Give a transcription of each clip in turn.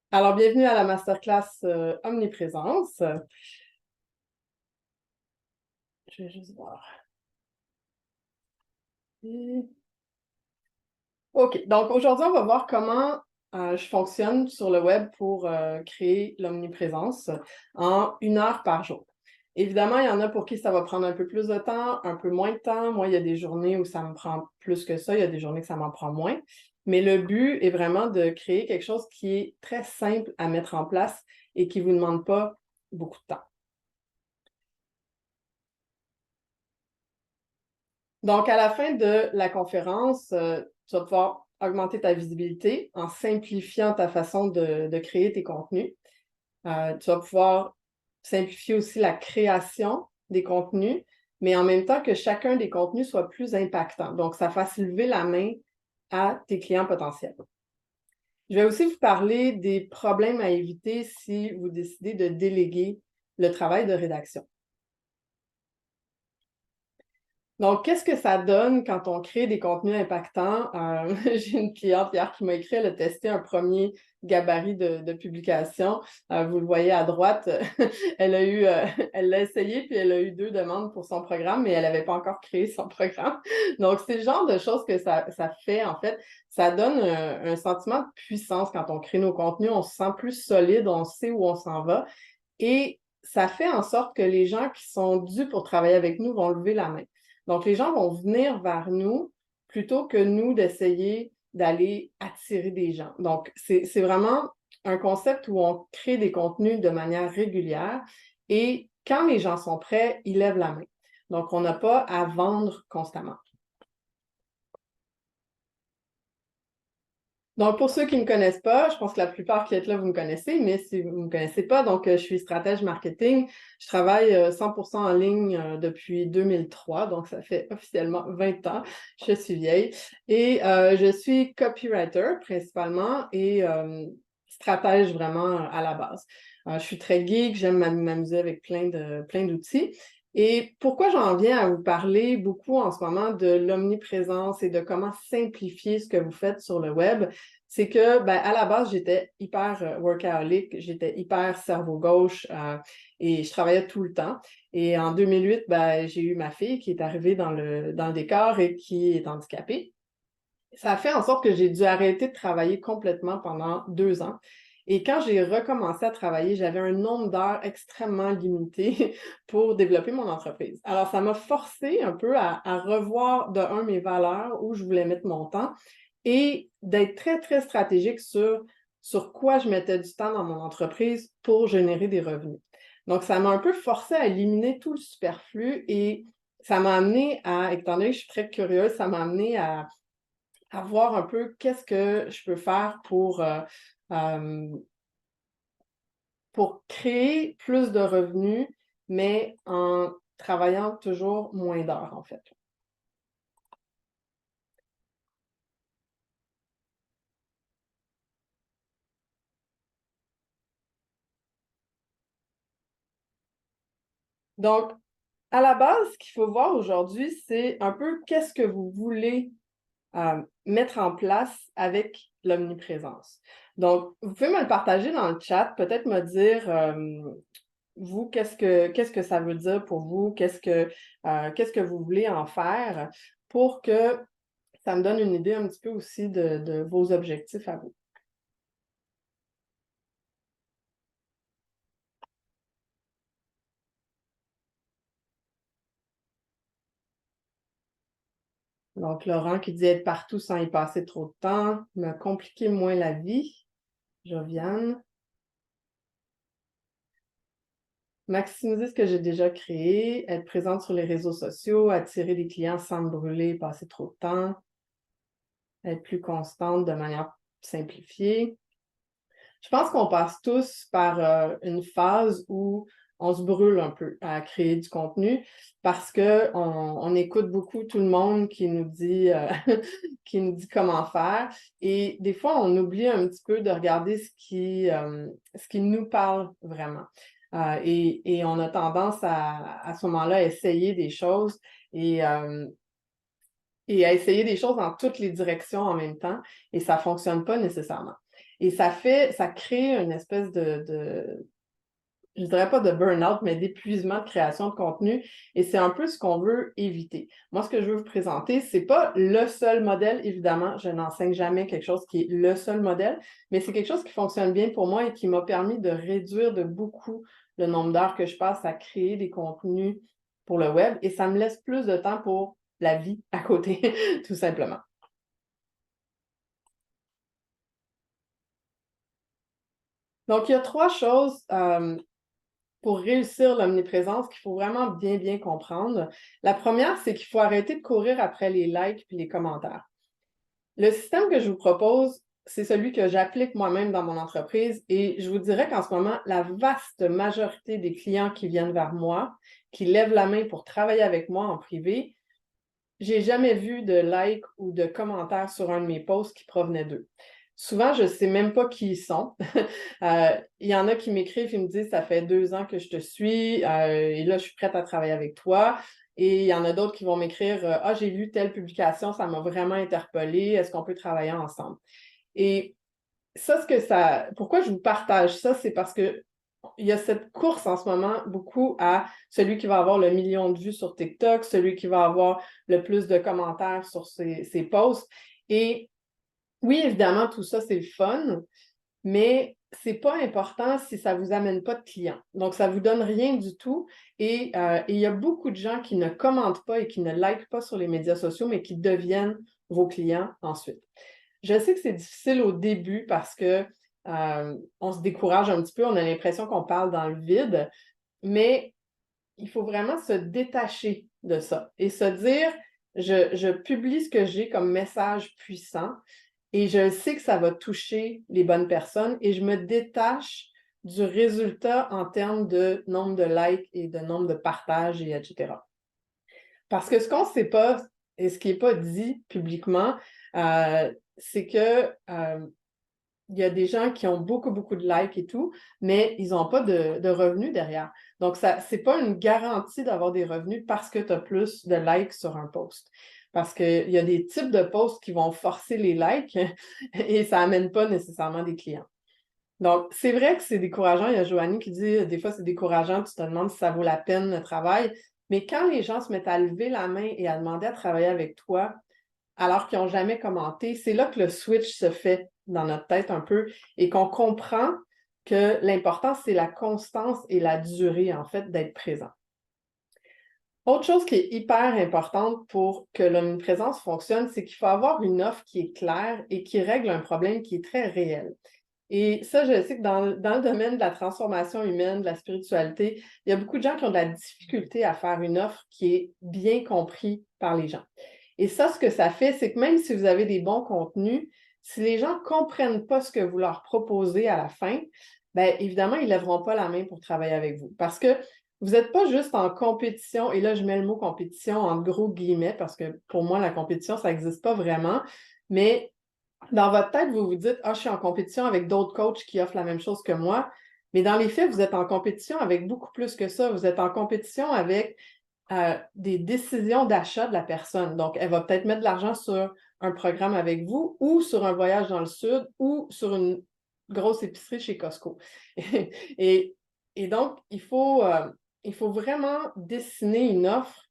Alors, bienvenue à la masterclass Omniprésence. Je vais juste voir. OK, donc aujourd'hui, on va voir comment je fonctionne sur le web pour créer l'omniprésence en 1 heure par jour. Évidemment, il y en a pour qui ça va prendre un peu plus de temps, un peu moins de temps. Moi, il y a des journées où ça me prend plus que ça, il y a des journées que ça m'en prend moins. Mais le but est vraiment de créer quelque chose qui est très simple à mettre en place et qui ne vous demande pas beaucoup de temps. Donc, à la fin de la conférence, tu vas pouvoir augmenter ta visibilité en simplifiant ta façon de créer tes contenus. Tu vas pouvoir simplifier aussi la création des contenus, mais en même temps que chacun des contenus soit plus impactant. Donc, ça fasse lever la main à tes clients potentiels. Je vais aussi vous parler des problèmes à éviter si vous décidez de déléguer le travail de rédaction. Donc, qu'est-ce que ça donne quand on crée des contenus impactants? J'ai une cliente hier qui m'a écrit, elle a testé un premier gabarit de publication. Vous le voyez à droite, elle l'a essayé, puis elle a eu 2 demandes pour son programme, mais elle n'avait pas encore créé son programme. Donc, c'est le genre de choses que ça fait, en fait. Ça donne un sentiment de puissance quand on crée nos contenus. On se sent plus solide, on sait où on s'en va. Et ça fait en sorte que les gens qui sont dus pour travailler avec nous vont lever la main. Donc, les gens vont venir vers nous plutôt que nous d'essayer d'aller attirer des gens. Donc, c'est vraiment un concept où on crée des contenus de manière régulière et quand les gens sont prêts, ils lèvent la main. Donc, on n'a pas à vendre constamment. Donc, pour ceux qui ne me connaissent pas, je pense que la plupart qui êtes là, vous me connaissez, mais si vous ne me connaissez pas, donc je suis stratège marketing. Je travaille 100% en ligne depuis 2003, donc ça fait officiellement 20 ans. Je suis vieille. Et je suis copywriter principalement et stratège vraiment à la base. Je suis très geek, j'aime m'amuser avec plein d'outils. Et pourquoi j'en viens à vous parler beaucoup en ce moment de l'omniprésence et de comment simplifier ce que vous faites sur le web, c'est que, ben, à la base, j'étais hyper workaholic, j'étais hyper cerveau gauche et je travaillais tout le temps. Et en 2008, ben, j'ai eu ma fille qui est arrivée dans le décor et qui est handicapée. Ça a fait en sorte que j'ai dû arrêter de travailler complètement pendant 2 ans. Et quand j'ai recommencé à travailler, j'avais un nombre d'heures extrêmement limité pour développer mon entreprise. Alors, ça m'a forcé un peu à revoir de un mes valeurs, où je voulais mettre mon temps et d'être très, très stratégique sur quoi je mettais du temps dans mon entreprise pour générer des revenus. Donc, ça m'a un peu forcé à éliminer tout le superflu et ça m'a amené à, étant donné que je suis très curieuse, ça m'a amené à voir un peu qu'est-ce que je peux faire euh, pour créer plus de revenus, mais en travaillant toujours moins d'heures, en fait. Donc, à la base, ce qu'il faut voir aujourd'hui, c'est un peu qu'est-ce que vous voulez mettre en place avec l'omniprésence. Donc, vous pouvez me le partager dans le chat, peut-être me dire, vous, qu'est-ce que ça veut dire pour vous, qu'est-ce que vous voulez en faire pour que ça me donne une idée un petit peu aussi de vos objectifs à vous. Donc, Laurent qui dit être partout sans y passer trop de temps, me compliquer moins la vie. Joviane. Maximiser ce que j'ai déjà créé, être présente sur les réseaux sociaux, attirer des clients sans me brûler, passer trop de temps, être plus constante de manière simplifiée. Je pense qu'on passe tous par une phase où on se brûle un peu à créer du contenu parce qu'on écoute beaucoup tout le monde qui nous dit, qui nous dit comment faire. Et des fois, on oublie un petit peu de regarder ce qui nous parle vraiment. Et on a tendance à ce moment-là, essayer des choses et à essayer des choses dans toutes les directions en même temps, et ça ne fonctionne pas nécessairement. Et ça crée une espèce je ne dirais pas de burn-out, mais d'épuisement de création de contenu. Et c'est un peu ce qu'on veut éviter. Moi, ce que je veux vous présenter, ce n'est pas le seul modèle. Évidemment, je n'enseigne jamais quelque chose qui est le seul modèle, mais c'est quelque chose qui fonctionne bien pour moi et qui m'a permis de réduire de beaucoup le nombre d'heures que je passe à créer des contenus pour le web. Et ça me laisse plus de temps pour la vie à côté, tout simplement. Donc, il y a 3 choses pour réussir l'omniprésence qu'il faut vraiment bien, bien comprendre. La première, c'est qu'il faut arrêter de courir après les likes et les commentaires. Le système que je vous propose, c'est celui que j'applique moi-même dans mon entreprise et je vous dirais qu'en ce moment, la vaste majorité des clients qui viennent vers moi, qui lèvent la main pour travailler avec moi en privé, j'ai jamais vu de like ou de commentaires sur un de mes posts qui provenaient d'eux. Souvent, je ne sais même pas qui ils sont. Il y en a qui m'écrivent et me disent ça fait 2 ans que je te suis et là, je suis prête à travailler avec toi. Et il y en a d'autres qui vont m'écrire ah, j'ai lu telle publication, ça m'a vraiment interpellée, est-ce qu'on peut travailler ensemble? Et pourquoi je vous partage ça, c'est parce que il y a cette course en ce moment beaucoup à celui qui va avoir le million de vues sur TikTok, celui qui va avoir le plus de commentaires sur ses posts. Et oui, évidemment, tout ça, c'est le fun, mais c'est pas important si ça vous amène pas de clients. Donc, ça vous donne rien du tout. Et il y a beaucoup de gens qui ne commentent pas et qui ne likent pas sur les médias sociaux, mais qui deviennent vos clients ensuite. Je sais que c'est difficile au début parce que on se décourage un petit peu, on a l'impression qu'on parle dans le vide, mais il faut vraiment se détacher de ça et se dire, je publie ce que j'ai comme message puissant et je sais que ça va toucher les bonnes personnes et je me détache du résultat en termes de nombre de likes et de nombre de partages, et etc. Parce que ce qu'on ne sait pas et ce qui n'est pas dit publiquement, c'est que il y a des gens qui ont beaucoup, beaucoup de likes et tout, mais ils n'ont pas de revenus derrière. Donc, ce n'est pas une garantie d'avoir des revenus parce que tu as plus de likes sur un post. Parce qu'il y a des types de posts qui vont forcer les likes et ça n'amène pas nécessairement des clients. Donc, c'est vrai que c'est décourageant. Il y a Joanie qui dit des fois, c'est décourageant, tu te demandes si ça vaut la peine le travail. Mais quand les gens se mettent à lever la main et à demander à travailler avec toi, alors qu'ils n'ont jamais commenté, c'est là que le switch se fait dans notre tête un peu et qu'on comprend que l'important, c'est la constance et la durée, en fait, d'être présent. Autre chose qui est hyper importante pour que l'omniprésence fonctionne, c'est qu'il faut avoir une offre qui est claire et qui règle un problème qui est très réel. Et ça, je sais que dans le domaine de la transformation humaine, de la spiritualité, il y a beaucoup de gens qui ont de la difficulté à faire une offre qui est bien comprise par les gens. Et ça, ce que ça fait, c'est que même si vous avez des bons contenus, si les gens ne comprennent pas ce que vous leur proposez à la fin, bien évidemment, ils ne lèveront pas la main pour travailler avec vous. Parce que vous n'êtes pas juste en compétition, et là, je mets le mot compétition en gros guillemets, parce que pour moi, la compétition, ça n'existe pas vraiment, mais dans votre tête, vous vous dites, ah, je suis en compétition avec d'autres coachs qui offrent la même chose que moi. Mais dans les faits, vous êtes en compétition avec beaucoup plus que ça. Vous êtes en compétition avec des décisions d'achat de la personne. Donc, elle va peut-être mettre de l'argent sur un programme avec vous ou sur un voyage dans le sud ou sur une grosse épicerie chez Costco. et, et donc, il faut vraiment dessiner une offre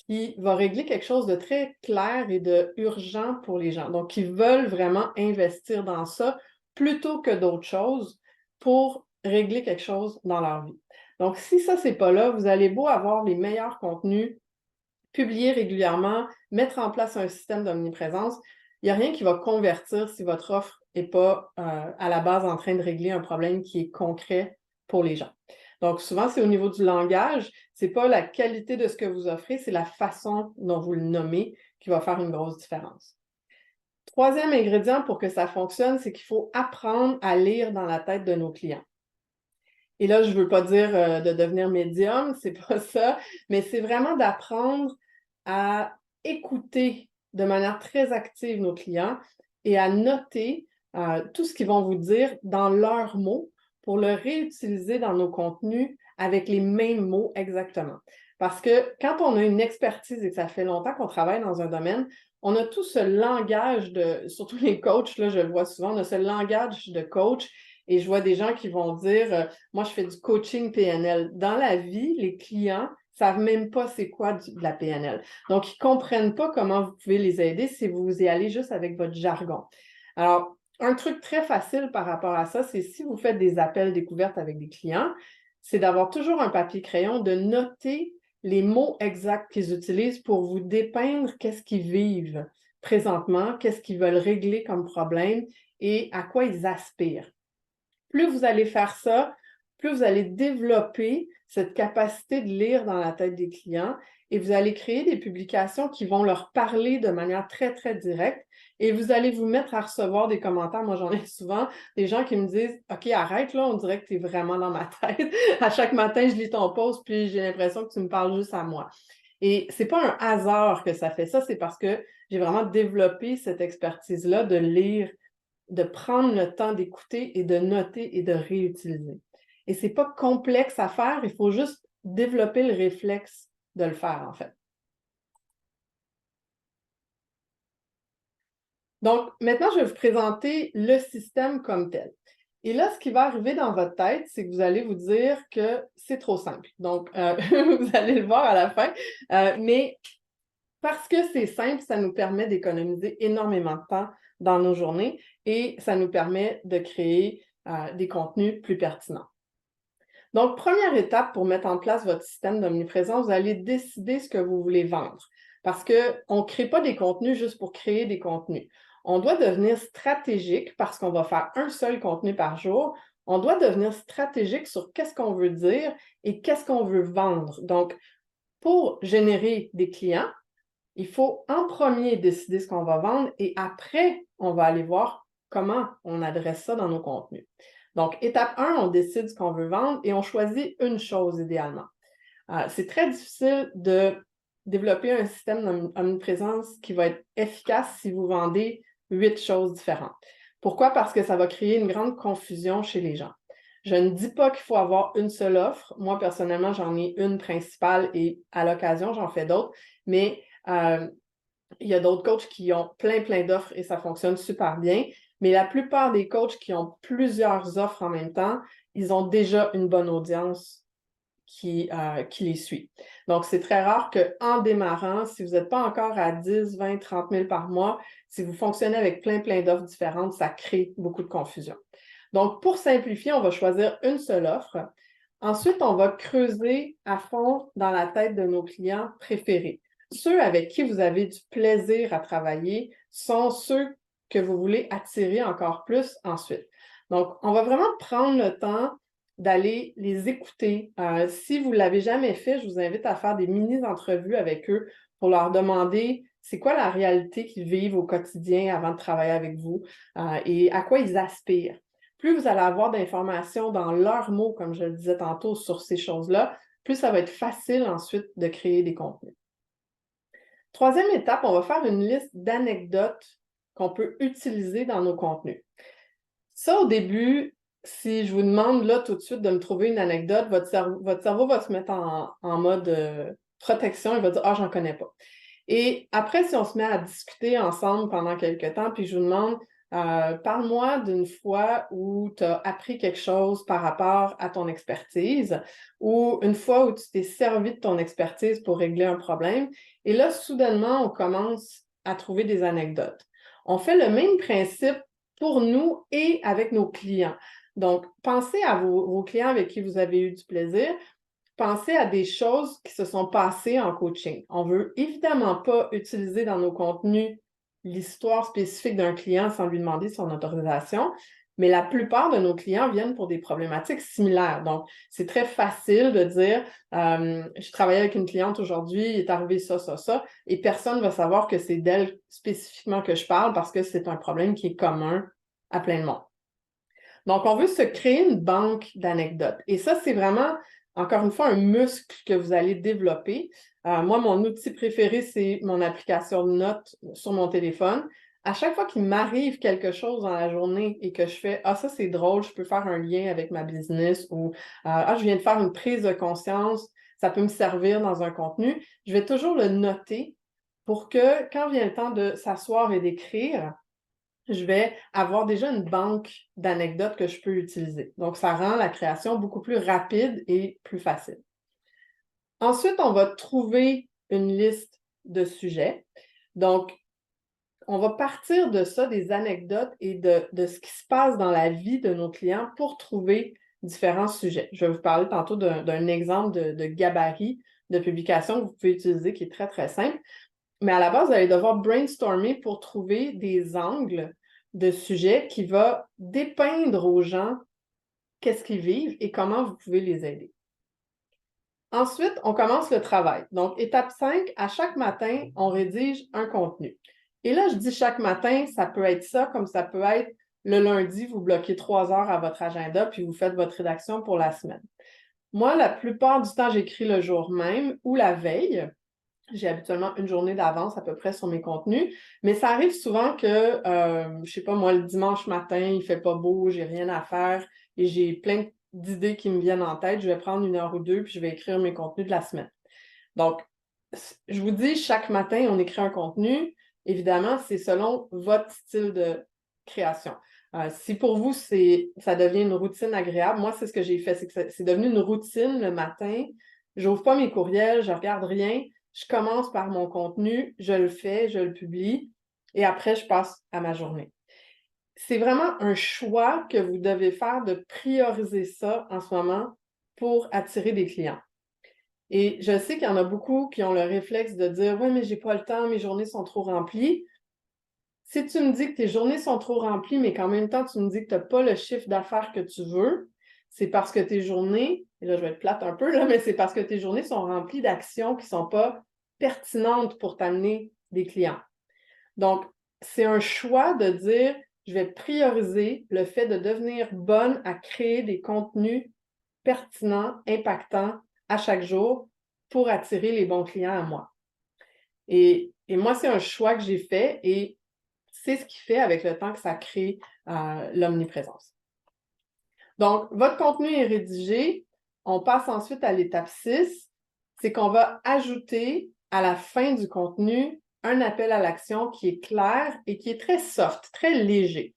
qui va régler quelque chose de très clair et de urgent pour les gens. Donc, ils veulent vraiment investir dans ça plutôt que d'autres choses pour régler quelque chose dans leur vie. Donc, si ça, c'est pas là, vous allez beau avoir les meilleurs contenus, publier régulièrement, mettre en place un système d'omniprésence, il n'y a rien qui va convertir si votre offre n'est pas à la base en train de régler un problème qui est concret pour les gens. Donc, souvent, c'est au niveau du langage, ce n'est pas la qualité de ce que vous offrez, c'est la façon dont vous le nommez qui va faire une grosse différence. Troisième ingrédient pour que ça fonctionne, c'est qu'il faut apprendre à lire dans la tête de nos clients. Et là, je ne veux pas dire de devenir médium, c'est pas ça, mais c'est vraiment d'apprendre à écouter de manière très active nos clients et à noter tout ce qu'ils vont vous dire dans leurs mots pour le réutiliser dans nos contenus avec les mêmes mots exactement. Parce que quand on a une expertise et que ça fait longtemps qu'on travaille dans un domaine, on a tout ce langage surtout les coachs, là, je le vois souvent, on a ce langage de coach et je vois des gens qui vont dire moi, je fais du coaching PNL. Dans la vie, les clients ne savent même pas c'est quoi de la PNL. Donc, ils ne comprennent pas comment vous pouvez les aider si vous y allez juste avec votre jargon. Alors, un truc très facile par rapport à ça, c'est si vous faites des appels découvertes avec des clients, c'est d'avoir toujours un papier-crayon, de noter les mots exacts qu'ils utilisent pour vous dépeindre qu'est-ce qu'ils vivent présentement, qu'est-ce qu'ils veulent régler comme problème et à quoi ils aspirent. Plus vous allez faire ça, plus vous allez développer cette capacité de lire dans la tête des clients et vous allez créer des publications qui vont leur parler de manière très, très directe et vous allez vous mettre à recevoir des commentaires. Moi, j'en ai souvent des gens qui me disent « OK, arrête, là, on dirait que tu es vraiment dans ma tête. À chaque matin, je lis ton post, puis j'ai l'impression que tu me parles juste à moi. » Et c'est pas un hasard que ça fait ça, c'est parce que j'ai vraiment développé cette expertise-là de lire, de prendre le temps d'écouter et de noter et de réutiliser. Et c'est pas complexe à faire, il faut juste développer le réflexe de le faire, en fait. Donc, maintenant, je vais vous présenter le système comme tel. Et là, ce qui va arriver dans votre tête, c'est que vous allez vous dire que c'est trop simple. Donc, vous allez le voir à la fin. Mais parce que c'est simple, ça nous permet d'économiser énormément de temps dans nos journées et ça nous permet de créer des contenus plus pertinents. Donc, première étape pour mettre en place votre système d'omniprésence, vous allez décider ce que vous voulez vendre. Parce qu'on ne crée pas des contenus juste pour créer des contenus. On doit devenir stratégique parce qu'on va faire un seul contenu par jour. On doit devenir stratégique sur qu'est-ce qu'on veut dire et qu'est-ce qu'on veut vendre. Donc, pour générer des clients, il faut en premier décider ce qu'on va vendre et après, on va aller voir comment on adresse ça dans nos contenus. Donc, étape 1, on décide ce qu'on veut vendre et on choisit une chose idéalement. C'est très difficile de développer un système d'omniprésence qui va être efficace si vous vendez 8 choses différentes. Pourquoi? Parce que ça va créer une grande confusion chez les gens. Je ne dis pas qu'il faut avoir une seule offre. Moi, personnellement, j'en ai une principale et à l'occasion, j'en fais d'autres. Mais il y a d'autres coachs qui ont plein d'offres et ça fonctionne super bien. Mais la plupart des coachs qui ont plusieurs offres en même temps, ils ont déjà une bonne audience qui les suit. Donc, c'est très rare qu'en démarrant, si vous n'êtes pas encore à 10, 20, 30 000 par mois, si vous fonctionnez avec plein d'offres différentes, ça crée beaucoup de confusion. Donc, pour simplifier, on va choisir une seule offre. Ensuite, on va creuser à fond dans la tête de nos clients préférés. Ceux avec qui vous avez du plaisir à travailler sont ceux que vous voulez attirer encore plus ensuite. Donc, on va vraiment prendre le temps d'aller les écouter. Si vous ne l'avez jamais fait, je vous invite à faire des mini-entrevues avec eux pour leur demander c'est quoi la réalité qu'ils vivent au quotidien avant de travailler avec vous et à quoi ils aspirent. Plus vous allez avoir d'informations dans leurs mots, comme je le disais tantôt, sur ces choses-là, plus ça va être facile ensuite de créer des contenus. Troisième étape, on va faire une liste d'anecdotes qu'on peut utiliser dans nos contenus. Ça, au début, si je vous demande là tout de suite de me trouver une anecdote, votre cerveau va se mettre en mode protection, il va dire « Ah, j'en connais pas ». Et après, si on se met à discuter ensemble pendant quelques temps, puis je vous demande parle-moi d'une fois où tu as appris quelque chose par rapport à ton expertise ou une fois où tu t'es servi de ton expertise pour régler un problème. Et là, soudainement, on commence à trouver des anecdotes. On fait le même principe pour nous et avec nos clients. Donc, pensez à vos clients avec qui vous avez eu du plaisir. Pensez à des choses qui se sont passées en coaching. On ne veut évidemment pas utiliser dans nos contenus l'histoire spécifique d'un client sans lui demander son autorisation, mais la plupart de nos clients viennent pour des problématiques similaires. Donc, c'est très facile de dire je travaillais avec une cliente aujourd'hui, il est arrivé ça, et personne ne va savoir que c'est d'elle spécifiquement que je parle parce que c'est un problème qui est commun à plein de monde. Donc, on veut se créer une banque d'anecdotes. Et ça, c'est vraiment, encore une fois, un muscle que vous allez développer. Moi, mon outil préféré, c'est mon application de notes sur mon téléphone. À chaque fois qu'il m'arrive quelque chose dans la journée et que je fais « Ah, ça, c'est drôle, je peux faire un lien avec ma business » ou « Ah, je viens de faire une prise de conscience, ça peut me servir dans un contenu », je vais toujours le noter pour que quand vient le temps de s'asseoir et d'écrire, je vais avoir déjà une banque d'anecdotes que je peux utiliser. Donc, ça rend la création beaucoup plus rapide et plus facile. Ensuite, on va trouver une liste de sujets. Donc, on va partir de ça, des anecdotes et de ce qui se passe dans la vie de nos clients pour trouver différents sujets. Je vais vous parler tantôt d'un exemple de gabarit de publication que vous pouvez utiliser qui est très, très simple. Mais à la base, vous allez devoir brainstormer pour trouver des angles de sujets qui vont dépeindre aux gens qu'est-ce qu'ils vivent et comment vous pouvez les aider. Ensuite, on commence le travail. Donc, étape 5, à chaque matin, on rédige un contenu. Et là, je dis chaque matin, ça peut être ça, comme ça peut être le lundi, vous bloquez 3 heures à votre agenda, puis vous faites votre rédaction pour la semaine. Moi, la plupart du temps, j'écris le jour même ou la veille. J'ai habituellement une journée d'avance à peu près sur mes contenus, mais ça arrive souvent que, je sais pas, moi, le dimanche matin, il fait pas beau, j'ai rien à faire et j'ai plein d'idées qui me viennent en tête. Je vais prendre 1 heure ou 2 puis je vais écrire mes contenus de la semaine. Donc, je vous dis, chaque matin, on écrit un contenu. Évidemment, c'est selon votre style de création. Si pour vous, ça devient une routine agréable, moi, c'est ce que j'ai fait, c'est que c'est devenu une routine le matin. J'ouvre pas mes courriels, je regarde rien. Je commence par mon contenu, je le fais, je le publie et après, je passe à ma journée. C'est vraiment un choix que vous devez faire de prioriser ça en ce moment pour attirer des clients. Et je sais qu'il y en a beaucoup qui ont le réflexe de dire « Oui, mais j'ai pas le temps, mes journées sont trop remplies. » Si tu me dis que tes journées sont trop remplies, mais qu'en même temps, tu me dis que tu n'as pas le chiffre d'affaires que tu veux, c'est parce que tes journées, et là, je vais être plate un peu, là, mais c'est parce que tes journées sont remplies d'actions qui ne sont pas pertinentes pour t'amener des clients. Donc, c'est un choix de dire, je vais prioriser le fait de devenir bonne à créer des contenus pertinents, impactants à chaque jour pour attirer les bons clients à moi. Et moi, c'est un choix que j'ai fait et c'est ce qui fait avec le temps que ça crée l'omniprésence. Donc, votre contenu est rédigé. On passe ensuite à l'étape 6. C'est qu'on va ajouter à la fin du contenu un appel à l'action qui est clair et qui est très soft, très léger.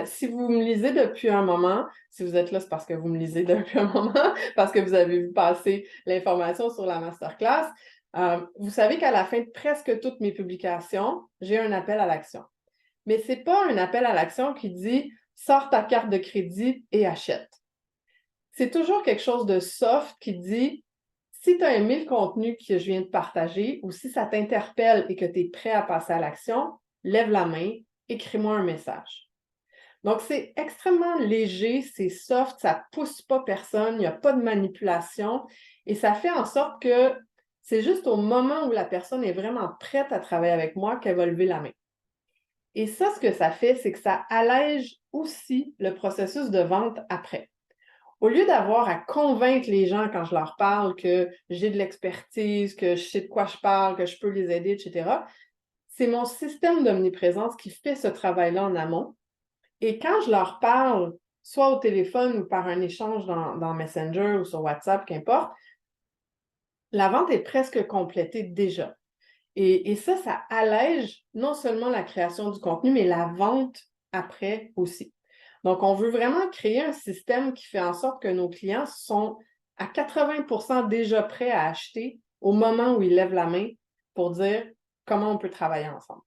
Si vous me lisez depuis un moment, si vous êtes là, c'est parce que vous me lisez depuis un moment, parce que vous avez vu passer l'information sur la masterclass. Vous savez qu'à la fin de presque toutes mes publications, j'ai un appel à l'action. Mais ce n'est pas un appel à l'action qui dit « sors ta carte de crédit et achète ». C'est toujours quelque chose de soft qui dit « si tu as aimé le contenu que je viens de partager ou si ça t'interpelle et que tu es prêt à passer à l'action, lève la main, écris-moi un message ». Donc, c'est extrêmement léger, c'est soft, ça ne pousse pas personne, il n'y a pas de manipulation et ça fait en sorte que c'est juste au moment où la personne est vraiment prête à travailler avec moi qu'elle va lever la main. Et ça, ce que ça fait, c'est que ça allège aussi le processus de vente après. Au lieu d'avoir à convaincre les gens quand je leur parle que j'ai de l'expertise, que je sais de quoi je parle, que je peux les aider, etc., c'est mon système d'omniprésence qui fait ce travail-là en amont. Et quand je leur parle, soit au téléphone ou par un échange dans Messenger ou sur WhatsApp, qu'importe, la vente est presque complétée déjà. Et ça allège non seulement la création du contenu, mais la vente après aussi. Donc, on veut vraiment créer un système qui fait en sorte que nos clients sont à 80% déjà prêts à acheter au moment où ils lèvent la main pour dire comment on peut travailler ensemble.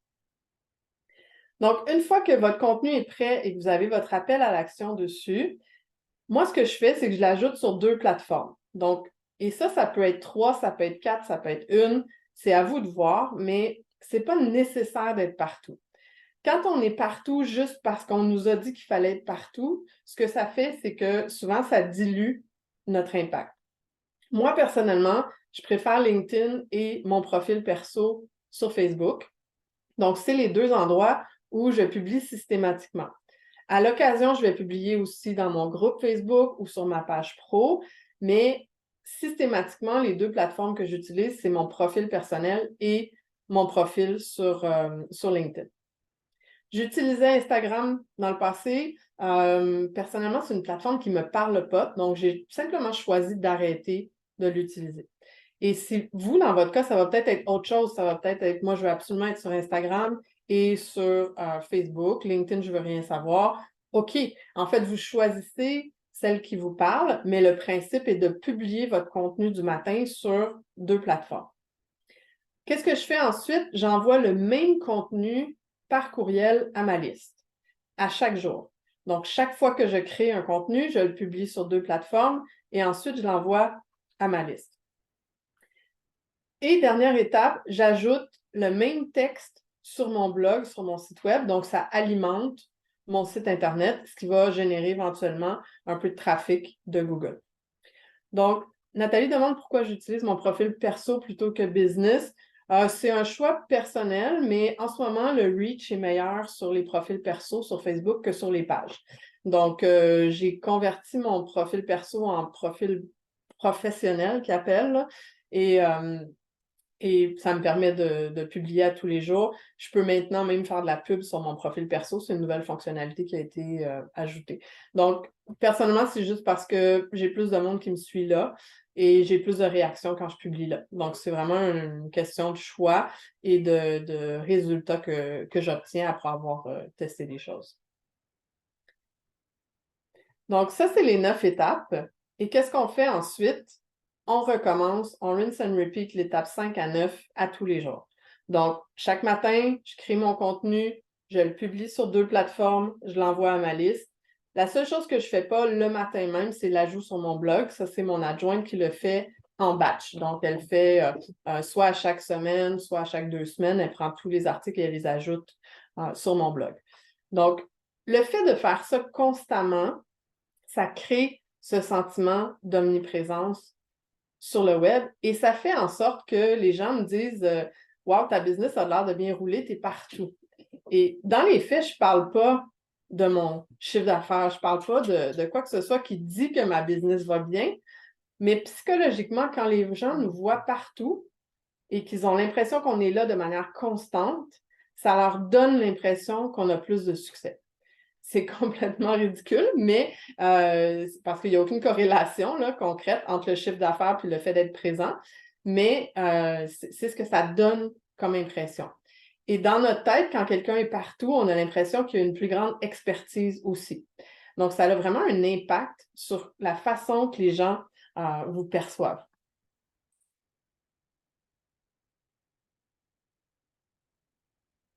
Donc, une fois que votre contenu est prêt et que vous avez votre appel à l'action dessus, moi, ce que je fais, c'est que je l'ajoute sur 2 plateformes. Donc, et ça peut être 3, ça peut être 4, ça peut être 1. C'est à vous de voir, mais ce n'est pas nécessaire d'être partout. Quand on est partout juste parce qu'on nous a dit qu'il fallait être partout, ce que ça fait, c'est que souvent, ça dilue notre impact. Moi, personnellement, je préfère LinkedIn et mon profil perso sur Facebook. Donc, c'est les 2 endroits où je publie systématiquement. À l'occasion, je vais publier aussi dans mon groupe Facebook ou sur ma page pro, mais systématiquement, les 2 plateformes que j'utilise, c'est mon profil personnel et mon profil sur LinkedIn. J'utilisais Instagram dans le passé. Personnellement, c'est une plateforme qui ne me parle pas, donc j'ai simplement choisi d'arrêter de l'utiliser. Et si vous, dans votre cas, ça va peut-être être autre chose. Ça va peut-être être, moi, je veux absolument être sur Instagram et sur Facebook. LinkedIn, je veux rien savoir. OK. En fait, vous choisissez celle qui vous parle, mais le principe est de publier votre contenu du matin sur 2 plateformes. Qu'est-ce que je fais ensuite? J'envoie le même contenu par courriel à ma liste, à chaque jour. Donc, chaque fois que je crée un contenu, je le publie sur 2 plateformes et ensuite, je l'envoie à ma liste. Et dernière étape, j'ajoute le même texte sur mon blog, sur mon site web. Donc, ça alimente mon site Internet, ce qui va générer éventuellement un peu de trafic de Google. Donc, Nathalie demande pourquoi j'utilise mon profil perso plutôt que business. C'est un choix personnel, mais en ce moment, le reach est meilleur sur les profils perso sur Facebook que sur les pages. Donc, j'ai converti mon profil perso en profil professionnel qui appelle, là, et ça me permet de publier à tous les jours. Je peux maintenant même faire de la pub sur mon profil perso. C'est une nouvelle fonctionnalité qui a été ajoutée. Donc, personnellement, c'est juste parce que j'ai plus de monde qui me suit là et j'ai plus de réactions quand je publie là. Donc, c'est vraiment une question de choix et de résultats que j'obtiens après avoir testé des choses. Donc, ça, c'est les 9 étapes. Et qu'est-ce qu'on fait ensuite? On recommence, on rinse and repeat l'étape 5 à 9 à tous les jours. Donc, chaque matin, je crée mon contenu, je le publie sur 2 plateformes, je l'envoie à ma liste. La seule chose que je ne fais pas le matin même, c'est l'ajout sur mon blog. Ça, c'est mon adjointe qui le fait en batch. Donc, elle fait soit à chaque semaine, soit à chaque 2 semaines. Elle prend tous les articles et elle les ajoute sur mon blog. Donc, le fait de faire ça constamment, ça crée ce sentiment d'omniprésence sur le web et ça fait en sorte que les gens me disent wow, ta business a l'air de bien rouler, tu es partout. Et dans les faits, je ne parle pas de mon chiffre d'affaires, je ne parle pas de quoi que ce soit qui dit que ma business va bien, mais psychologiquement, quand les gens nous voient partout et qu'ils ont l'impression qu'on est là de manière constante, ça leur donne l'impression qu'on a plus de succès. C'est complètement ridicule, mais parce qu'il n'y a aucune corrélation là, concrète entre le chiffre d'affaires et le fait d'être présent, mais c'est ce que ça donne comme impression. Et dans notre tête, quand quelqu'un est partout, on a l'impression qu'il y a une plus grande expertise aussi. Donc, ça a vraiment un impact sur la façon que les gens vous perçoivent.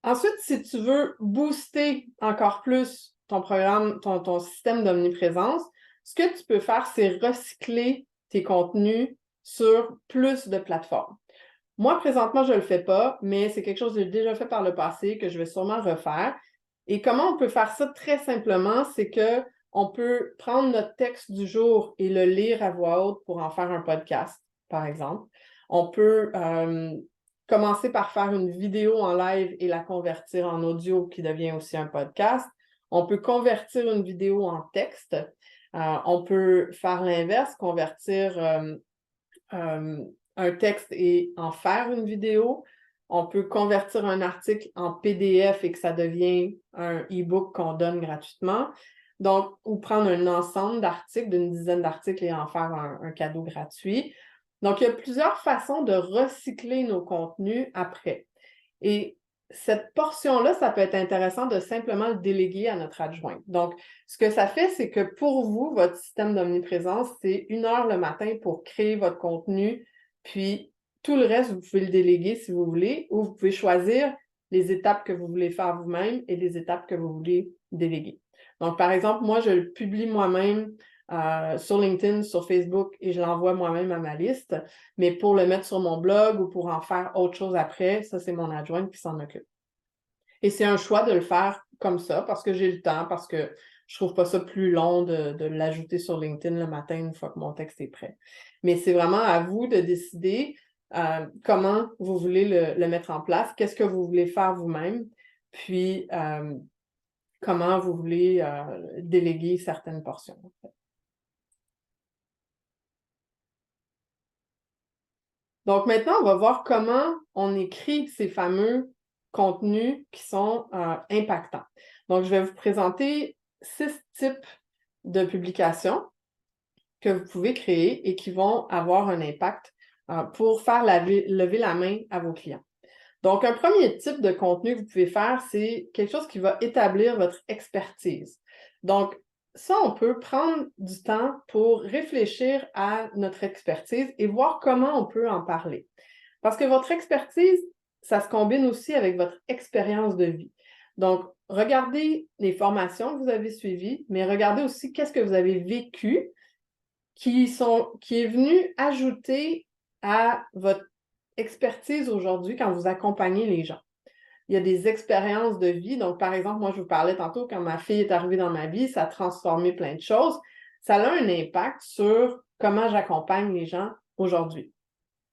Ensuite, si tu veux booster encore plus ton programme, ton système d'omniprésence, ce que tu peux faire, c'est recycler tes contenus sur plus de plateformes. Moi, présentement, je ne le fais pas, mais c'est quelque chose que j'ai déjà fait par le passé, que je vais sûrement refaire. Et comment on peut faire ça très simplement, c'est qu'on peut prendre notre texte du jour et le lire à voix haute pour en faire un podcast, par exemple. On peut commencer par faire une vidéo en live et la convertir en audio qui devient aussi un podcast. On peut convertir une vidéo en texte. On peut faire l'inverse, convertir un texte et en faire une vidéo. On peut convertir un article en PDF et que ça devient un e-book qu'on donne gratuitement. Donc, ou prendre un ensemble d'articles, d'une dizaine d'articles et en faire un cadeau gratuit. Donc, il y a plusieurs façons de recycler nos contenus après. Et cette portion-là, ça peut être intéressant de simplement le déléguer à notre adjoint. Donc, ce que ça fait, c'est que pour vous, votre système d'omniprésence, c'est 1 heure le matin pour créer votre contenu, puis tout le reste, vous pouvez le déléguer si vous voulez, ou vous pouvez choisir les étapes que vous voulez faire vous-même et les étapes que vous voulez déléguer. Donc, par exemple, moi, je le publie moi-même sur LinkedIn, sur Facebook, et je l'envoie moi-même à ma liste. Mais pour le mettre sur mon blog ou pour en faire autre chose après, ça, c'est mon adjointe qui s'en occupe. Et c'est un choix de le faire comme ça parce que j'ai le temps, parce que je trouve pas ça plus long de l'ajouter sur LinkedIn le matin une fois que mon texte est prêt. Mais c'est vraiment à vous de décider comment vous voulez le mettre en place, qu'est-ce que vous voulez faire vous-même, puis comment vous voulez déléguer certaines portions. En fait. Donc maintenant, on va voir comment on écrit ces fameux contenus qui sont impactants. Donc, je vais vous présenter 6 types de publications que vous pouvez créer et qui vont avoir un impact pour faire lever la main à vos clients. Donc, un premier type de contenu que vous pouvez faire, c'est quelque chose qui va établir votre expertise. Donc, ça, on peut prendre du temps pour réfléchir à notre expertise et voir comment on peut en parler. Parce que votre expertise, ça se combine aussi avec votre expérience de vie. Donc, regardez les formations que vous avez suivies, mais regardez aussi qu'est-ce que vous avez vécu qui est venu ajouter à votre expertise aujourd'hui quand vous accompagnez les gens. Il y a des expériences de vie. Donc, par exemple, moi, je vous parlais tantôt, quand ma fille est arrivée dans ma vie, ça a transformé plein de choses. Ça a un impact sur comment j'accompagne les gens aujourd'hui.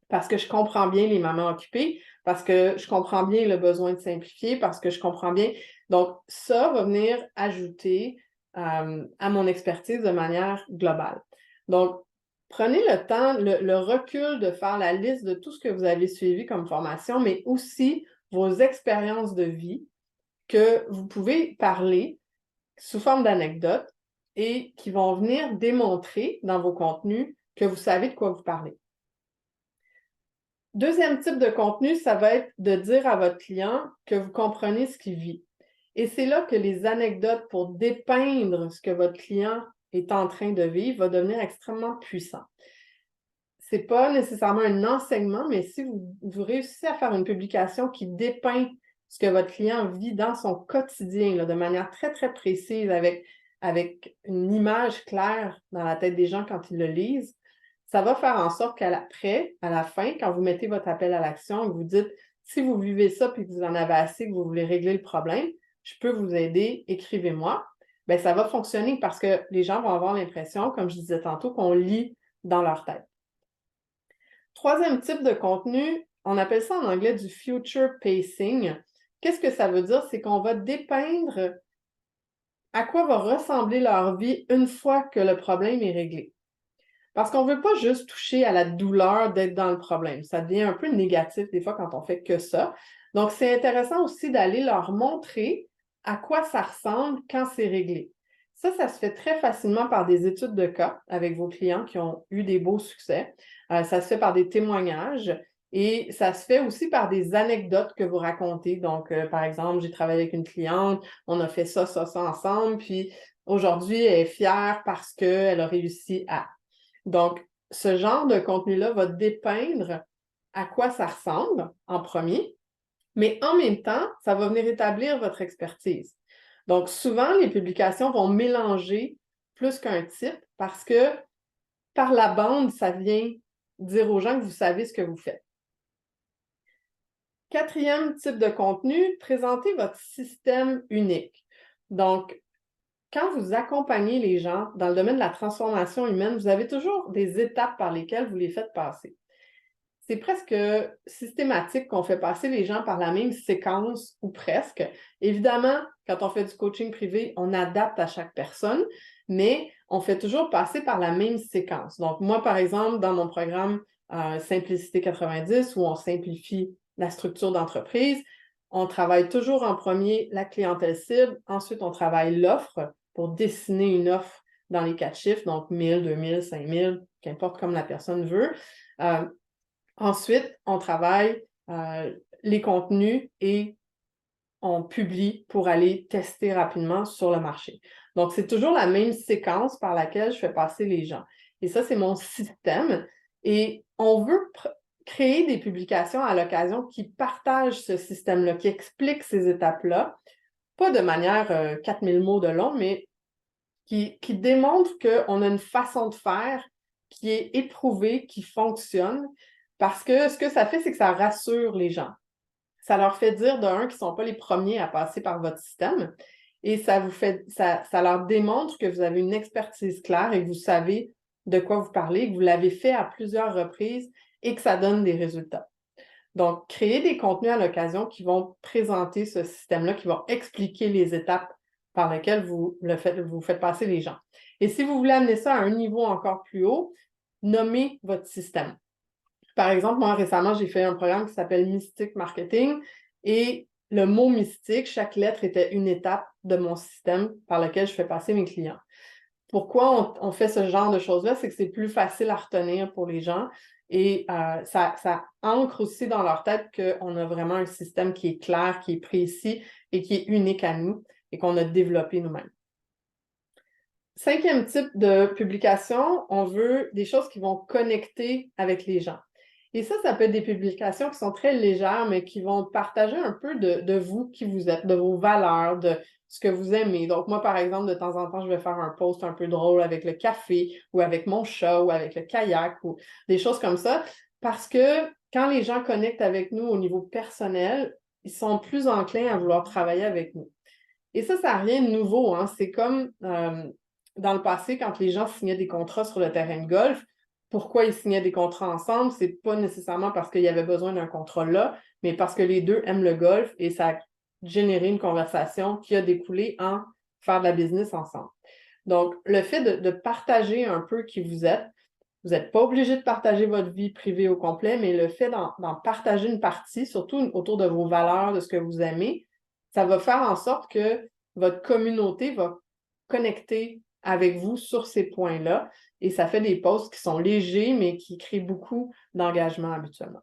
Parce que je comprends bien les mamans occupées, parce que je comprends bien le besoin de simplifier, parce que je comprends bien. Donc, ça va venir ajouter à mon expertise de manière globale. Donc, prenez le temps, le recul de faire la liste de tout ce que vous avez suivi comme formation, mais aussi vos expériences de vie que vous pouvez parler sous forme d'anecdotes et qui vont venir démontrer dans vos contenus que vous savez de quoi vous parlez. Deuxième type de contenu, ça va être de dire à votre client que vous comprenez ce qu'il vit. Et c'est là que les anecdotes pour dépeindre ce que votre client est en train de vivre va devenir extrêmement puissant. Ce n'est pas nécessairement un enseignement, mais si vous réussissez à faire une publication qui dépeint ce que votre client vit dans son quotidien, là, de manière très, très précise, avec une image claire dans la tête des gens quand ils le lisent, ça va faire en sorte qu'à la fin, quand vous mettez votre appel à l'action et que vous dites « Si vous vivez ça puis que vous en avez assez, que vous voulez régler le problème, je peux vous aider, écrivez-moi. » Bien, ça va fonctionner parce que les gens vont avoir l'impression, comme je disais tantôt, qu'on lit dans leur tête. Troisième type de contenu, on appelle ça en anglais du future pacing. Qu'est-ce que ça veut dire? C'est qu'on va dépeindre à quoi va ressembler leur vie une fois que le problème est réglé. Parce qu'on ne veut pas juste toucher à la douleur d'être dans le problème. Ça devient un peu négatif des fois quand on fait que ça. Donc, c'est intéressant aussi d'aller leur montrer à quoi ça ressemble quand c'est réglé. Ça se fait très facilement par des études de cas avec vos clients qui ont eu des beaux succès. Ça se fait par des témoignages et ça se fait aussi par des anecdotes que vous racontez. Donc, par exemple, j'ai travaillé avec une cliente, on a fait ça ensemble, puis aujourd'hui, elle est fière parce qu'elle a réussi à. Donc, ce genre de contenu-là va dépeindre à quoi ça ressemble en premier, mais en même temps, ça va venir établir votre expertise. Donc, souvent, les publications vont mélanger plus qu'un type parce que par la bande, ça vient dire aux gens que vous savez ce que vous faites. Quatrième type de contenu, présentez votre système unique. Donc, quand vous accompagnez les gens dans le domaine de la transformation humaine, vous avez toujours des étapes par lesquelles vous les faites passer. C'est presque systématique qu'on fait passer les gens par la même séquence ou presque. Évidemment, quand on fait du coaching privé, on adapte à chaque personne, mais on fait toujours passer par la même séquence. Donc, moi, par exemple, dans mon programme Simplicité 90, où on simplifie la structure d'entreprise, on travaille toujours en premier la clientèle cible, ensuite on travaille l'offre pour dessiner une offre dans les 4 chiffres, donc 1000, 2000, 5000, qu'importe comme la personne veut. Ensuite, on travaille les contenus et on publie pour aller tester rapidement sur le marché. Donc, c'est toujours la même séquence par laquelle je fais passer les gens. Et ça, c'est mon système. Et on veut créer des publications à l'occasion qui partagent ce système-là, qui expliquent ces étapes-là, pas de manière 4000 mots de long, mais qui démontrent qu'on a une façon de faire qui est éprouvée, qui fonctionne, parce que ce que ça fait, c'est que ça rassure les gens. Ça leur fait dire, d'un, qu'ils ne sont pas les premiers à passer par votre système, et ça leur démontre que vous avez une expertise claire et que vous savez de quoi vous parlez, que vous l'avez fait à plusieurs reprises et que ça donne des résultats. Donc, créez des contenus à l'occasion qui vont présenter ce système-là, qui vont expliquer les étapes par lesquelles vous faites passer les gens. Et si vous voulez amener ça à un niveau encore plus haut, nommez votre système. Par exemple, moi, récemment, j'ai fait un programme qui s'appelle Mystique Marketing et le mot mystique, chaque lettre était une étape de mon système par lequel je fais passer mes clients. Pourquoi on fait ce genre de choses-là? C'est que c'est plus facile à retenir pour les gens Et ça ancre aussi dans leur tête qu'on a vraiment un système qui est clair, qui est précis et qui est unique à nous et qu'on a développé nous-mêmes. 5e type de publication, on veut des choses qui vont connecter avec les gens. Et ça peut être des publications qui sont très légères, mais qui vont partager un peu de vous, qui vous êtes, de vos valeurs, de ce que vous aimez. Donc, moi, par exemple, de temps en temps, je vais faire un post un peu drôle avec le café ou avec mon chat ou avec le kayak ou des choses comme ça. Parce que quand les gens connectent avec nous au niveau personnel, ils sont plus enclins à vouloir travailler avec nous. Et ça n'a rien de nouveau, hein. C'est comme dans le passé, quand les gens signaient des contrats sur le terrain de golf, pourquoi ils signaient des contrats ensemble? C'est pas nécessairement parce qu'il y avait besoin d'un contrat là, mais parce que les deux aiment le golf et ça a généré une conversation qui a découlé en faire de la business ensemble. Donc, le fait de partager un peu qui vous n'êtes pas obligé de partager votre vie privée au complet, mais le fait d'en partager une partie, surtout autour de vos valeurs, de ce que vous aimez, ça va faire en sorte que votre communauté va connecter avec vous sur ces points-là. Et ça fait des posts qui sont légers, mais qui créent beaucoup d'engagement habituellement.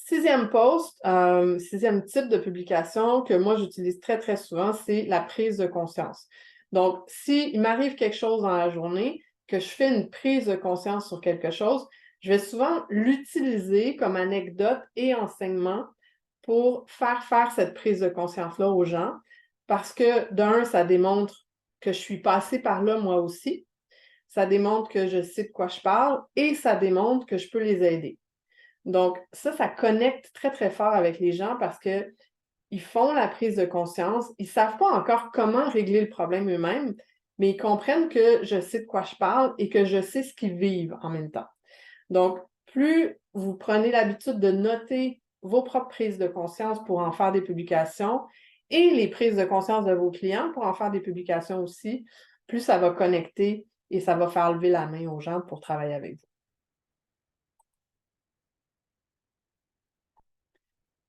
6e post, 6e type de publication que moi j'utilise très, très souvent, c'est la prise de conscience. Donc, s'il m'arrive quelque chose dans la journée, que je fais une prise de conscience sur quelque chose, je vais souvent l'utiliser comme anecdote et enseignement pour faire cette prise de conscience-là aux gens, parce que d'un, ça démontre que je suis passée par là moi aussi, ça démontre que je sais de quoi je parle et ça démontre que je peux les aider. Donc, ça connecte très, très fort avec les gens parce qu'ils font la prise de conscience. Ils ne savent pas encore comment régler le problème eux-mêmes, mais ils comprennent que je sais de quoi je parle et que je sais ce qu'ils vivent en même temps. Donc, plus vous prenez l'habitude de noter vos propres prises de conscience pour en faire des publications et les prises de conscience de vos clients pour en faire des publications aussi, plus ça va connecter et ça va faire lever la main aux gens pour travailler avec vous.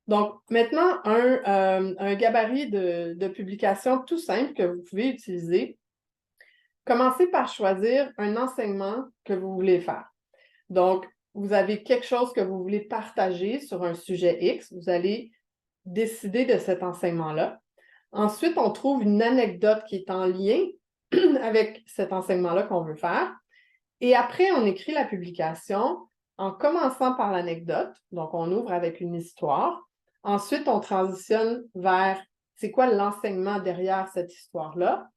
Donc, maintenant, un gabarit de publication tout simple que vous pouvez utiliser. Commencez par choisir un enseignement que vous voulez faire. Donc, vous avez quelque chose que vous voulez partager sur un sujet X, vous allez décider de cet enseignement-là. Ensuite, on trouve une anecdote qui est en lien avec cet enseignement-là qu'on veut faire. Et après, on écrit la publication en commençant par l'anecdote. Donc, on ouvre avec une histoire. Ensuite, on transitionne vers c'est quoi l'enseignement derrière cette histoire-là.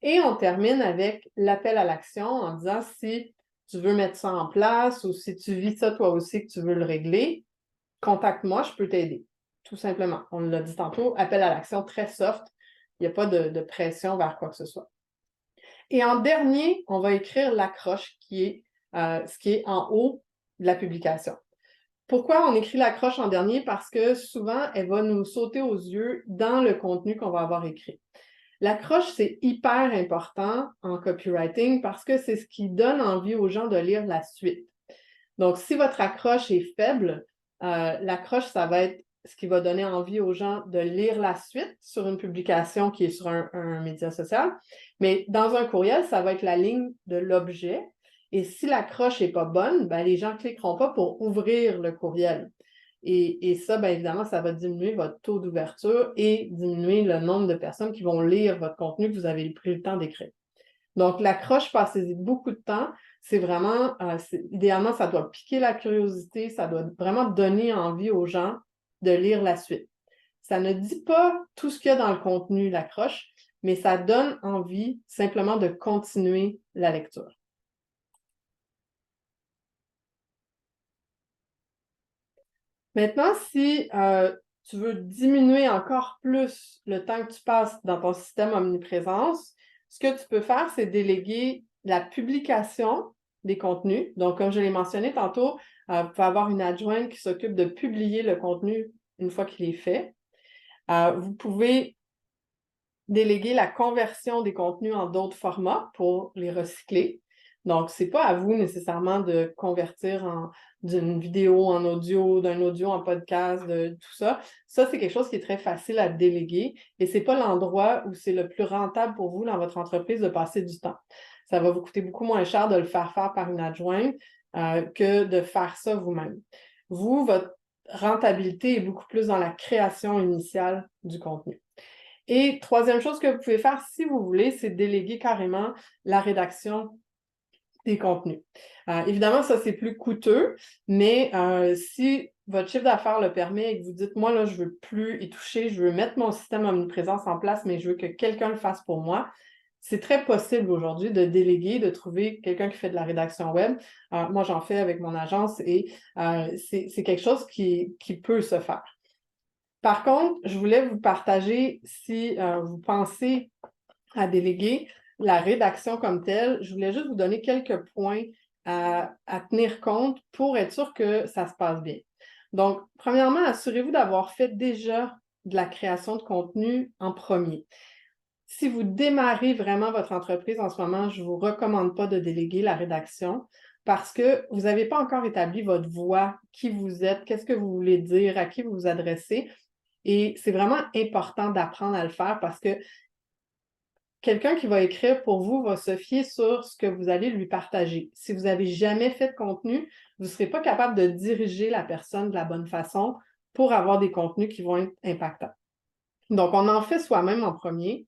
Et on termine avec l'appel à l'action en disant si tu veux mettre ça en place ou si tu vis ça toi aussi que tu veux le régler, contacte-moi, je peux t'aider. Tout simplement. On l'a dit tantôt, appel à l'action très soft. Il n'y a pas de pression vers quoi que ce soit. Et en dernier, on va écrire l'accroche qui est ce qui est en haut de la publication. Pourquoi on écrit l'accroche en dernier? Parce que souvent, elle va nous sauter aux yeux dans le contenu qu'on va avoir écrit. L'accroche, c'est hyper important en copywriting parce que c'est ce qui donne envie aux gens de lire la suite. Donc, si votre accroche est faible, l'accroche, ça va être ce qui va donner envie aux gens de lire la suite sur une publication qui est sur un média social. Mais dans un courriel, ça va être la ligne de l'objet. Et si l'accroche n'est pas bonne, ben, les gens ne cliqueront pas pour ouvrir le courriel. Et ça, bien évidemment, ça va diminuer votre taux d'ouverture et diminuer le nombre de personnes qui vont lire votre contenu que vous avez pris le temps d'écrire. Donc, l'accroche, passez-y beaucoup de temps. C'est vraiment, idéalement, ça doit piquer la curiosité, ça doit vraiment donner envie aux gens de lire la suite. Ça ne dit pas tout ce qu'il y a dans le contenu, l'accroche, mais ça donne envie simplement de continuer la lecture. Maintenant, si tu veux diminuer encore plus le temps que tu passes dans ton système omniprésence, ce que tu peux faire, c'est déléguer la publication des contenus. Donc, comme je l'ai mentionné tantôt, vous pouvez avoir une adjointe qui s'occupe de publier le contenu une fois qu'il est fait. Vous pouvez déléguer la conversion des contenus en d'autres formats pour les recycler. Donc, ce n'est pas à vous nécessairement de convertir d'une vidéo en audio, d'un audio en podcast, de tout ça. Ça, c'est quelque chose qui est très facile à déléguer et ce n'est pas l'endroit où c'est le plus rentable pour vous dans votre entreprise de passer du temps. Ça va vous coûter beaucoup moins cher de le faire par une adjointe que de faire ça vous-même. Vous, votre rentabilité est beaucoup plus dans la création initiale du contenu. Et troisième chose que vous pouvez faire si vous voulez, c'est déléguer carrément la rédaction des contenus. Évidemment, ça, c'est plus coûteux, mais si votre chiffre d'affaires le permet et que vous dites, moi, là, je ne veux plus y toucher, je veux mettre mon système omniprésence en place, mais je veux que quelqu'un le fasse pour moi, c'est très possible aujourd'hui de déléguer, de trouver quelqu'un qui fait de la rédaction web. Moi, j'en fais avec mon agence et c'est quelque chose qui peut se faire. Par contre, je voulais vous partager, si vous pensez à déléguer la rédaction comme telle, je voulais juste vous donner quelques points à tenir compte pour être sûr que ça se passe bien. Donc, premièrement, assurez-vous d'avoir fait déjà de la création de contenu en premier. Si vous démarrez vraiment votre entreprise en ce moment, je ne vous recommande pas de déléguer la rédaction parce que vous n'avez pas encore établi votre voix, qui vous êtes, qu'est-ce que vous voulez dire, à qui vous vous adressez. Et c'est vraiment important d'apprendre à le faire parce que quelqu'un qui va écrire pour vous va se fier sur ce que vous allez lui partager. Si vous n'avez jamais fait de contenu, vous ne serez pas capable de diriger la personne de la bonne façon pour avoir des contenus qui vont être impactants. Donc, on en fait soi-même en premier.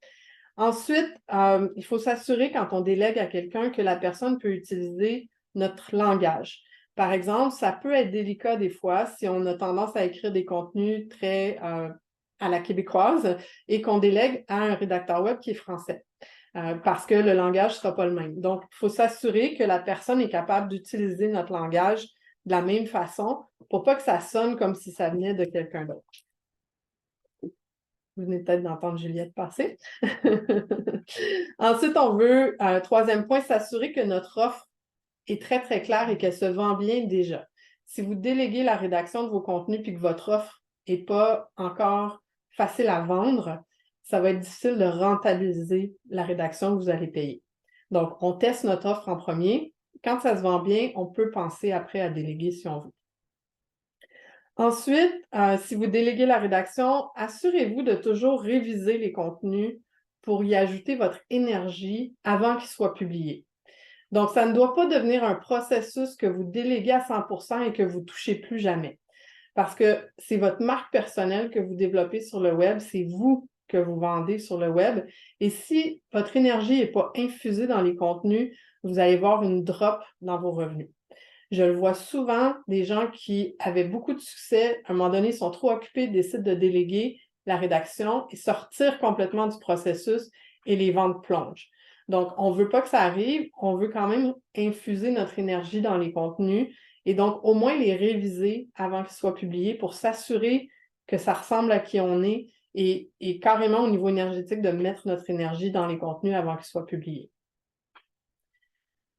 Ensuite, il faut s'assurer quand on délègue à quelqu'un que la personne peut utiliser notre langage. Par exemple, ça peut être délicat des fois si on a tendance à écrire des contenus très à la québécoise et qu'on délègue à un rédacteur web qui est français. Parce que le langage ne sera pas le même. Donc, il faut s'assurer que la personne est capable d'utiliser notre langage de la même façon pour pas que ça sonne comme si ça venait de quelqu'un d'autre. Vous venez peut-être d'entendre Juliette passer. Ensuite, on veut, troisième point, s'assurer que notre offre est très, très claire et qu'elle se vend bien déjà. Si vous déléguez la rédaction de vos contenus puis que votre offre n'est pas encore facile à vendre, ça va être difficile de rentabiliser la rédaction que vous allez payer. Donc, on teste notre offre en premier. Quand ça se vend bien, on peut penser après à déléguer si on veut. Ensuite, si vous déléguez la rédaction, assurez-vous de toujours réviser les contenus pour y ajouter votre énergie avant qu'ils soient publiés. Donc, ça ne doit pas devenir un processus que vous déléguez à 100% et que vous ne touchez plus jamais. Parce que c'est votre marque personnelle que vous développez sur le web, c'est vous que vous vendez sur le web. Et si votre énergie n'est pas infusée dans les contenus, vous allez voir une drop dans vos revenus. Je le vois souvent, des gens qui avaient beaucoup de succès, à un moment donné, sont trop occupés, décident de déléguer la rédaction et sortir complètement du processus et les ventes plongent. Donc, on ne veut pas que ça arrive, on veut quand même infuser notre énergie dans les contenus et donc au moins les réviser avant qu'ils soient publiés pour s'assurer que ça ressemble à qui on est et carrément au niveau énergétique de mettre notre énergie dans les contenus avant qu'ils soient publiés.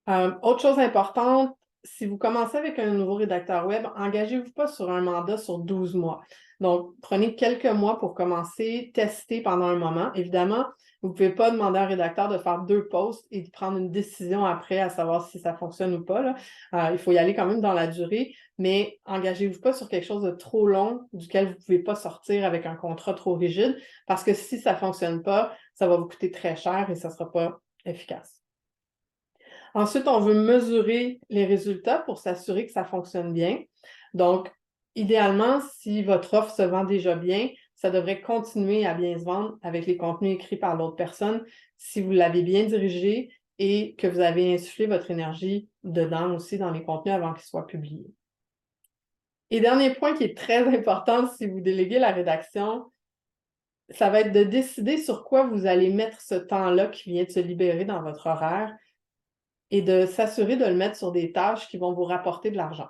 Autre chose importante, si vous commencez avec un nouveau rédacteur web, engagez-vous pas sur un mandat sur 12 mois. Donc, prenez quelques mois pour commencer, tester pendant un moment. Évidemment, vous ne pouvez pas demander à un rédacteur de faire 2 posts et de prendre une décision après à savoir si ça fonctionne ou pas, là. Il faut y aller quand même dans la durée, mais engagez-vous pas sur quelque chose de trop long duquel vous ne pouvez pas sortir avec un contrat trop rigide parce que si ça ne fonctionne pas, ça va vous coûter très cher et ça ne sera pas efficace. Ensuite, on veut mesurer les résultats pour s'assurer que ça fonctionne bien. Donc, idéalement, si votre offre se vend déjà bien, ça devrait continuer à bien se vendre avec les contenus écrits par l'autre personne si vous l'avez bien dirigé et que vous avez insufflé votre énergie dedans aussi dans les contenus avant qu'ils soient publiés. Et dernier point qui est très important si vous déléguez la rédaction, ça va être de décider sur quoi vous allez mettre ce temps-là qui vient de se libérer dans votre horaire et de s'assurer de le mettre sur des tâches qui vont vous rapporter de l'argent.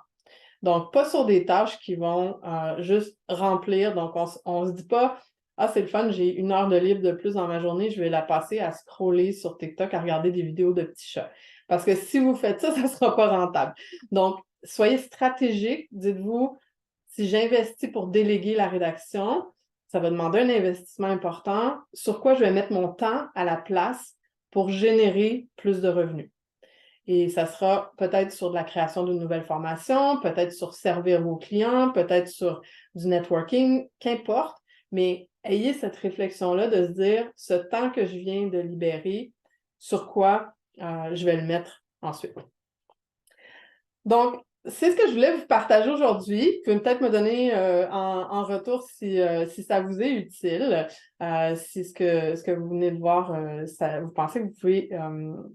Donc, pas sur des tâches qui vont juste remplir. Donc, on ne se dit pas « Ah, c'est le fun, j'ai 1 heure de libre de plus dans ma journée, je vais la passer à scroller sur TikTok, à regarder des vidéos de petits chats. » Parce que si vous faites ça, ça ne sera pas rentable. Donc, soyez stratégique. Dites-vous, si j'investis pour déléguer la rédaction, ça va demander un investissement important. Sur quoi je vais mettre mon temps à la place pour générer plus de revenus? Et ça sera peut-être sur de la création d'une nouvelle formation, peut-être sur servir vos clients, peut-être sur du networking, qu'importe. Mais ayez cette réflexion-là de se dire, ce temps que je viens de libérer, sur quoi je vais le mettre ensuite. Donc, c'est ce que je voulais vous partager aujourd'hui. Vous pouvez peut-être me donner en retour si ça vous est utile, si ce que vous venez de voir, vous pensez que vous pouvez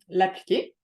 l'appliquer.